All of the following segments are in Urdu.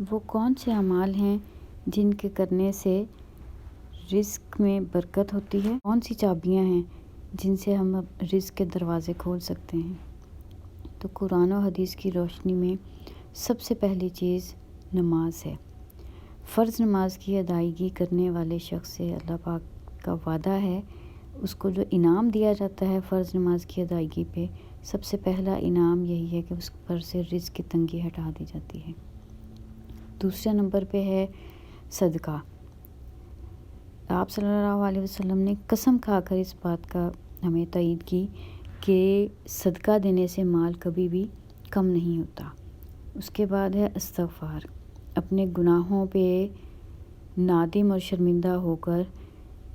وہ کون سے اعمال ہیں جن کے کرنے سے رزق میں برکت ہوتی ہے؟ کون سی چابیاں ہیں جن سے ہم رزق کے دروازے کھول سکتے ہیں؟ تو قرآن و حدیث کی روشنی میں سب سے پہلی چیز نماز ہے۔ فرض نماز کی ادائیگی کرنے والے شخص سے اللہ پاک کا وعدہ ہے، اس کو جو انعام دیا جاتا ہے فرض نماز کی ادائیگی پہ، سب سے پہلا انعام یہی ہے کہ اس پر سے رزق کی تنگی ہٹا دی جاتی ہے۔ دوسرے نمبر پہ ہے صدقہ۔ آپ صلی اللہ علیہ وسلم نے قسم کھا کر اس بات کا ہمیں تائید کی کہ صدقہ دینے سے مال کبھی بھی کم نہیں ہوتا۔ اس کے بعد ہے استغفار۔ اپنے گناہوں پہ نادم اور شرمندہ ہو کر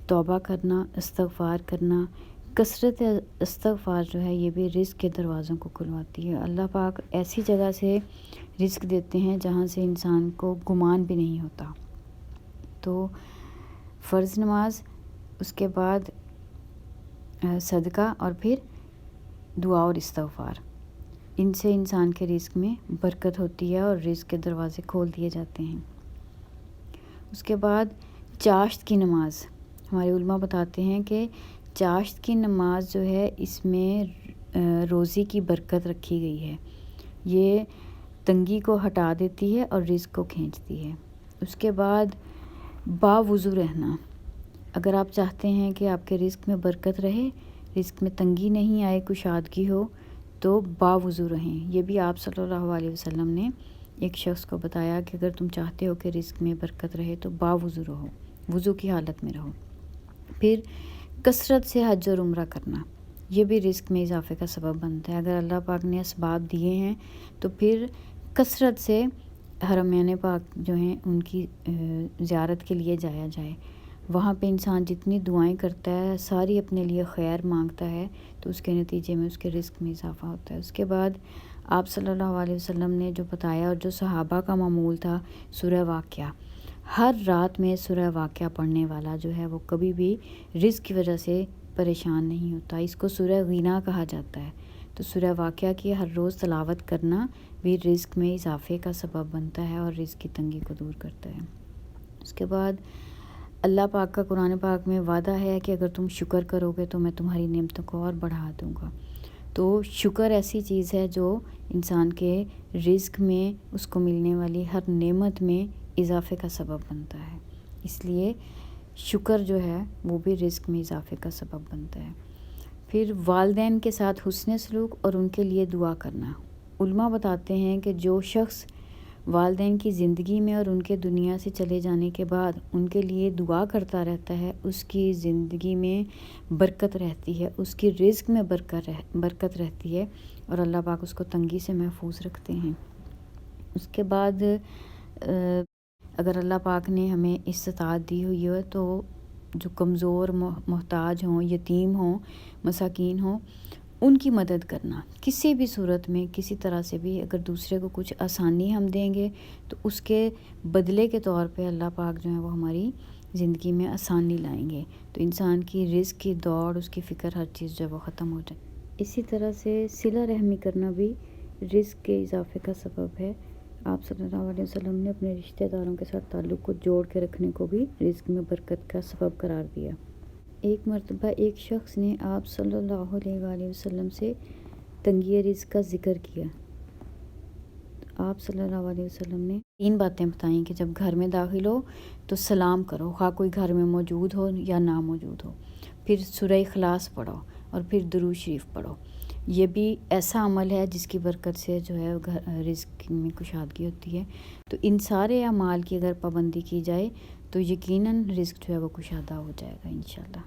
توبہ کرنا، استغفار کرنا۔ کثرت استغفار جو ہے یہ بھی رزق کے دروازوں کو کھلواتی ہے۔ اللہ پاک ایسی جگہ سے رزق دیتے ہیں جہاں سے انسان کو گمان بھی نہیں ہوتا۔ تو فرض نماز، اس کے بعد صدقہ اور پھر دعا اور استغفار، ان سے انسان کے رزق میں برکت ہوتی ہے اور رزق کے دروازے کھول دیے جاتے ہیں۔ اس کے بعد چاشت کی نماز۔ ہمارے علماء بتاتے ہیں کہ چاشت کی نماز جو ہے اس میں روزی کی برکت رکھی گئی ہے، یہ تنگی کو ہٹا دیتی ہے اور رزق کو کھینچتی ہے۔ اس کے بعد باوضو رہنا۔ اگر آپ چاہتے ہیں کہ آپ کے رزق میں برکت رہے، رزق میں تنگی نہیں آئے، کشادگی ہو، تو باوضو رہیں۔ یہ بھی آپ صلی اللہ علیہ وسلم نے ایک شخص کو بتایا کہ اگر تم چاہتے ہو کہ رزق میں برکت رہے تو باوضو رہو، وضو کی حالت میں رہو۔ پھر کثرت سے حج اور عمرہ کرنا، یہ بھی رزق میں اضافے کا سبب بنتا ہے۔ اگر اللہ پاک نے اسباب دیے ہیں تو پھر کثرت سے حرمین پاک جو ہیں ان کی زیارت کے لیے جایا جائے۔ وہاں پہ انسان جتنی دعائیں کرتا ہے، ساری اپنے لیے خیر مانگتا ہے، تو اس کے نتیجے میں اس کے رزق میں اضافہ ہوتا ہے۔ اس کے بعد آپ صلی اللہ علیہ وسلم نے جو بتایا اور جو صحابہ کا معمول تھا، سورہ واقعہ۔ ہر رات میں سورہ واقعہ پڑھنے والا جو ہے وہ کبھی بھی رزق کی وجہ سے پریشان نہیں ہوتا۔ اس کو سورہ غینا کہا جاتا ہے۔ تو سورہ واقعہ کی ہر روز تلاوت کرنا بھی رزق میں اضافے کا سبب بنتا ہے اور رزق کی تنگی کو دور کرتا ہے۔ اس کے بعد اللہ پاک کا قرآن پاک میں وعدہ ہے کہ اگر تم شکر کرو گے تو میں تمہاری نعمتوں کو اور بڑھا دوں گا۔ تو شکر ایسی چیز ہے جو انسان کے رزق میں، اس کو ملنے والی ہر نعمت میں اضافے کا سبب بنتا ہے۔ اس لیے شکر جو ہے وہ بھی رزق میں اضافے کا سبب بنتا ہے۔ پھر والدین کے ساتھ حسن سلوک اور ان کے لیے دعا کرنا۔ علماء بتاتے ہیں کہ جو شخص والدین کی زندگی میں اور ان کے دنیا سے چلے جانے کے بعد ان کے لیے دعا کرتا رہتا ہے، اس کی زندگی میں برکت رہتی ہے، اس کی رزق میں برکت رہتی ہے اور اللہ پاک اس کو تنگی سے محفوظ رکھتے ہیں۔ اس کے بعد اگر اللہ پاک نے ہمیں استطاعت دی ہوئی ہے تو جو کمزور، محتاج ہوں، یتیم ہوں، مساکین ہوں، ان کی مدد کرنا کسی بھی صورت میں، کسی طرح سے بھی۔ اگر دوسرے کو کچھ آسانی ہم دیں گے تو اس کے بدلے کے طور پہ اللہ پاک جو ہے وہ ہماری زندگی میں آسانی لائیں گے، تو انسان کی رزق کی دوڑ، اس کی فکر، ہر چیز جو ہے وہ ختم ہو جائے۔ اسی طرح سے صلہ رحمی کرنا بھی رزق کے اضافے کا سبب ہے۔ آپ صلی اللہ علیہ وسلم نے اپنے رشتہ داروں کے ساتھ تعلق کو جوڑ کے رکھنے کو بھی رزق میں برکت کا سبب قرار دیا۔ ایک مرتبہ ایک شخص نے آپ صلی اللہ علیہ وآلہ وسلم سے تنگی رزق کا ذکر کیا۔ آپ صلی اللہ علیہ وسلم نے 3 باتیں بتائیں کہ جب گھر میں داخل ہو تو سلام کرو، خواہ کوئی گھر میں موجود ہو یا نہ موجود ہو۔ پھر سورہ اخلاص پڑھو اور پھر درود شریف پڑھو۔ یہ بھی ایسا عمل ہے جس کی برکت سے جو ہے رزق میں کشادگی ہوتی ہے۔ تو ان سارے اعمال کی اگر پابندی کی جائے تو یقیناً رزق جو ہے وہ کشادہ ہو جائے گا انشاءاللہ۔